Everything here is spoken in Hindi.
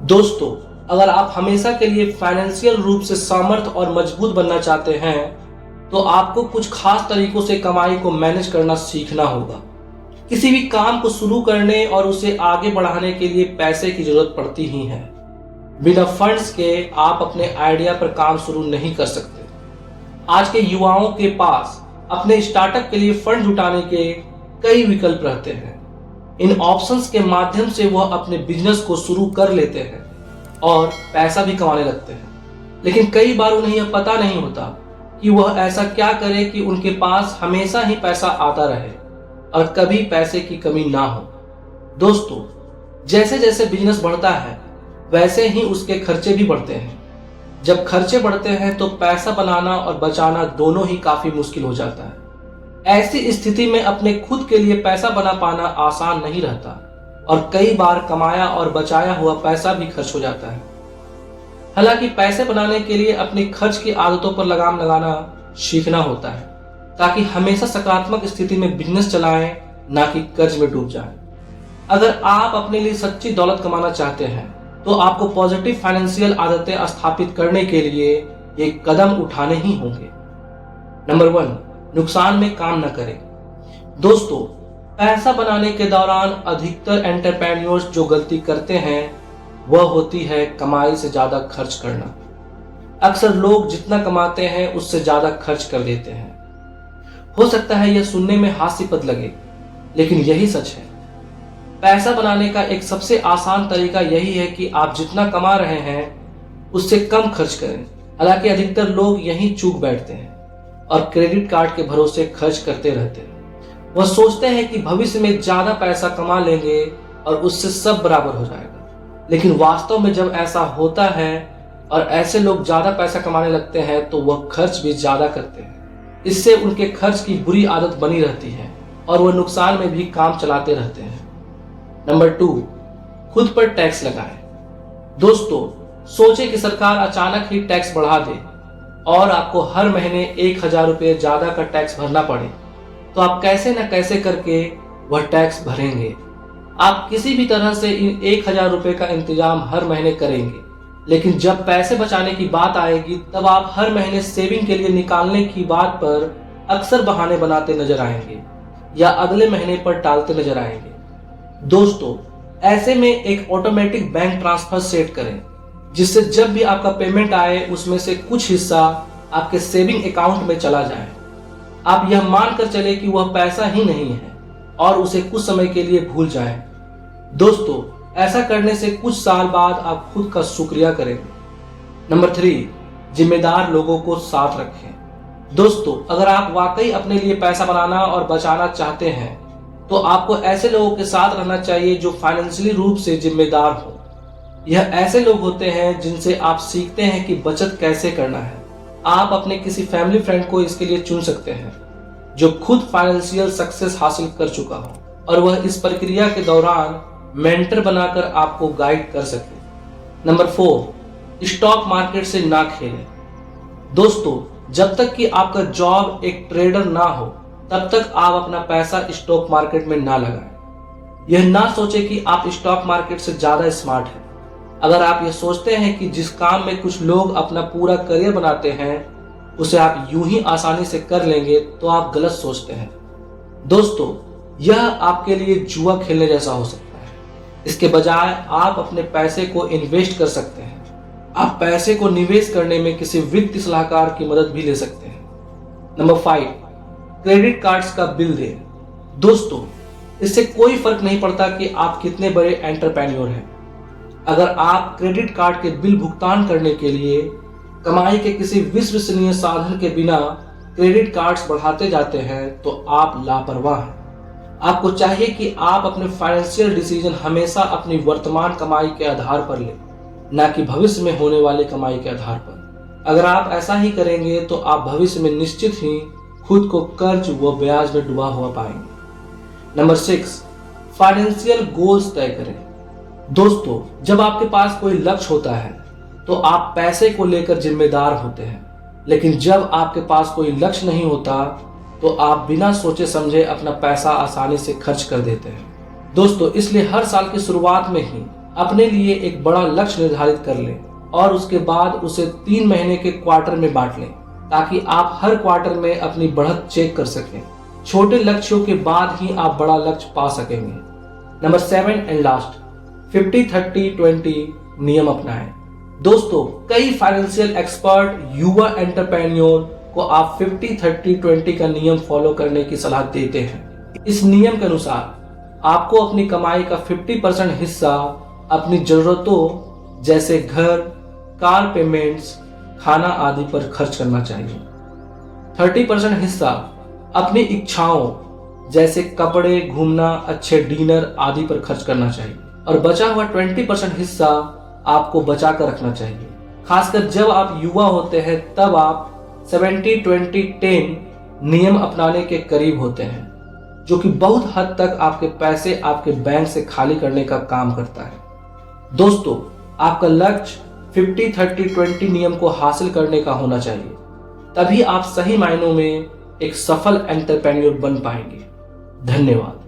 दोस्तों, अगर आप हमेशा के लिए फाइनेंशियल रूप से समर्थ और मजबूत बनना चाहते हैं तो आपको कुछ खास तरीकों से कमाई को मैनेज करना सीखना होगा। किसी भी काम को शुरू करने और उसे आगे बढ़ाने के लिए पैसे की जरूरत पड़ती ही है। बिना फंड्स के आप अपने आइडिया पर काम शुरू नहीं कर सकते। आज के युवाओं के पास अपने स्टार्टअप के लिए फंड जुटाने के कई विकल्प रहते हैं। इन ऑप्शंस के माध्यम से वह अपने बिजनेस को शुरू कर लेते हैं और पैसा भी कमाने लगते हैं। लेकिन कई बार उन्हें यह पता नहीं होता कि वह ऐसा क्या करे कि उनके पास हमेशा ही पैसा आता रहे और कभी पैसे की कमी ना हो। दोस्तों, जैसे जैसे बिजनेस बढ़ता है वैसे ही उसके खर्चे भी बढ़ते हैं। जब खर्चे बढ़ते हैं तो पैसा बनाना और बचाना दोनों ही काफी मुश्किल हो जाता है। ऐसी स्थिति में अपने खुद के लिए पैसा बना पाना आसान नहीं रहता और कई बार कमाया और बचाया हुआ पैसा भी खर्च हो जाता है। हालांकि पैसे बनाने के लिए अपनी खर्च की आदतों पर लगाम लगाना सीखना होता है ताकि हमेशा सकारात्मक स्थिति में बिजनेस चलाएं, ना कि कर्ज में डूब जाएं। अगर आप अपने लिए सच्ची दौलत कमाना चाहते हैं तो आपको पॉजिटिव फाइनेंशियल आदतें स्थापित करने के लिए एक कदम उठाने ही होंगे। नंबर 1, नुकसान में काम न करें। दोस्तों, पैसा बनाने के दौरान अधिकतर एंटरप्रेन्योर्स जो गलती करते हैं वह होती है कमाई से ज्यादा खर्च करना। अक्सर लोग जितना कमाते हैं उससे ज्यादा खर्च कर देते हैं। हो सकता है यह सुनने में हास्यास्पद लगे, लेकिन यही सच है। पैसा बनाने का एक सबसे आसान तरीका यही है कि आप जितना कमा रहे हैं उससे कम खर्च करें। हालांकि अधिकतर लोग यहीं चूक बैठते हैं और क्रेडिट कार्ड के भरोसे खर्च करते रहते हैं। वह सोचते हैं कि भविष्य में ज्यादा पैसा कमा लेंगे और उससे सब बराबर हो जाएगा। लेकिन वास्तव में जब ऐसा होता है और ऐसे लोग ज्यादा पैसा कमाने लगते हैं तो वह खर्च भी ज्यादा करते हैं। इससे उनके खर्च की बुरी आदत बनी रहती है और वह नुकसान में भी काम चलाते रहते हैं। नंबर 2, खुद पर टैक्स लगाएं। दोस्तों, सोचे कि सरकार अचानक ही टैक्स बढ़ा दे और आपको हर महीने 1000 रुपये ज्यादा का टैक्स भरना पड़े तो आप कैसे न कैसे करके वह टैक्स भरेंगे। आप किसी भी तरह से इन 1000 रुपये का इंतजाम हर महीने करेंगे, लेकिन जब पैसे बचाने की बात आएगी तब आप हर महीने सेविंग के लिए निकालने की बात पर अक्सर बहाने बनाते नजर आएंगे या अगले महीने पर टालते नजर आएंगे। दोस्तों, ऐसे में एक ऑटोमेटिक बैंक ट्रांसफर सेट करें जिससे जब भी आपका पेमेंट आए उसमें से कुछ हिस्सा आपके सेविंग अकाउंट में चला जाए। आप यह मानकर चले कि वह पैसा ही नहीं है और उसे कुछ समय के लिए भूल जाएं। दोस्तों, ऐसा करने से कुछ साल बाद आप खुद का शुक्रिया करेंगे। नंबर 3, जिम्मेदार लोगों को साथ रखें। दोस्तों, अगर आप वाकई अपने लिए पैसा बनाना और बचाना चाहते हैं तो आपको ऐसे लोगों के साथ रहना चाहिए जो फाइनेंशियली रूप से जिम्मेदार हो। यह ऐसे लोग होते हैं जिनसे आप सीखते हैं कि बचत कैसे करना है। आप अपने किसी फैमिली फ्रेंड को इसके लिए चुन सकते हैं जो खुद फाइनेंशियल सक्सेस हासिल कर चुका हो और वह इस प्रक्रिया के दौरान मेंटर बनाकर आपको गाइड कर सके। नंबर 4, स्टॉक मार्केट से ना खेलें। दोस्तों, जब तक कि आपका जॉब एक ट्रेडर ना हो तब तक आप अपना पैसा स्टॉक मार्केट में ना लगाएं। यह ना सोचे कि आप स्टॉक मार्केट से ज्यादा स्मार्ट हैं। अगर आप ये सोचते हैं कि जिस काम में कुछ लोग अपना पूरा करियर बनाते हैं उसे आप यूं ही आसानी से कर लेंगे तो आप गलत सोचते हैं। दोस्तों, यह आपके लिए जुआ खेलने जैसा हो सकता है। इसके बजाय आप अपने पैसे को इन्वेस्ट कर सकते हैं। आप पैसे को निवेश करने में किसी वित्तीय सलाहकार की मदद भी ले सकते हैं। नंबर 5, क्रेडिट कार्ड्स का बिल दें। दोस्तों, इससे कोई फर्क नहीं पड़ता कि आप कितने बड़े एंटरप्रेन्योर हैं। अगर आप क्रेडिट कार्ड के बिल भुगतान करने के लिए कमाई के किसी विश्वसनीय साधन के बिना क्रेडिट कार्ड्स बढ़ाते जाते हैं तो आप लापरवाह हैं। आपको चाहिए कि आप अपने फाइनेंशियल डिसीजन हमेशा अपनी वर्तमान कमाई के आधार पर लें, ना कि भविष्य में होने वाली कमाई के आधार पर। अगर आप ऐसा ही करेंगे तो आप भविष्य में निश्चित ही खुद को कर्ज व ब्याज में डुबा हुआ पाएंगे। नंबर 6, फाइनेंशियल गोल्स तय करें। दोस्तों, जब आपके पास कोई लक्ष्य होता है तो आप पैसे को लेकर जिम्मेदार होते हैं, लेकिन जब आपके पास कोई लक्ष्य नहीं होता तो आप बिना सोचे समझे अपना पैसा आसानी से खर्च कर देते हैं। दोस्तों, इसलिए हर साल की शुरुआत में ही अपने लिए एक बड़ा लक्ष्य निर्धारित कर लें और उसके बाद उसे 3 महीने के क्वार्टर में बांट लें ताकि आप हर क्वार्टर में अपनी बढ़त चेक कर सकें। छोटे लक्ष्यों के बाद ही आप बड़ा लक्ष्य पा सकेंगे। नंबर 7 एंड लास्ट, 50-30-20 नियम अपनाएं। दोस्तों, कई फाइनेंशियल एक्सपर्ट युवा एंटरप्रेन्योर को आप 50-30-20 का नियम फॉलो करने की सलाह देते हैं। इस नियम के अनुसार आपको अपनी कमाई का 50% हिस्सा अपनी जरूरतों जैसे घर, कार पेमेंट्स, खाना आदि पर खर्च करना चाहिए। 30% हिस्सा अपनी इच्छाओं जैसे कपड़े, घूमना, अच्छे डिनर आदि पर खर्च करना चाहिए और बचा हुआ 20% हिस्सा आपको बचा कर रखना चाहिए। खासकर जब आप युवा होते हैं तब आप 70-20-10 नियम अपनाने के करीब होते हैं, जो कि बहुत हद तक आपके पैसे आपके बैंक से खाली करने का काम करता है। दोस्तों, आपका लक्ष्य 50-30-20 नियम को हासिल करने का होना चाहिए, तभी आप सही मायनों में एक सफल एंटरप्रेन्योर बन पाएंगे। धन्यवाद।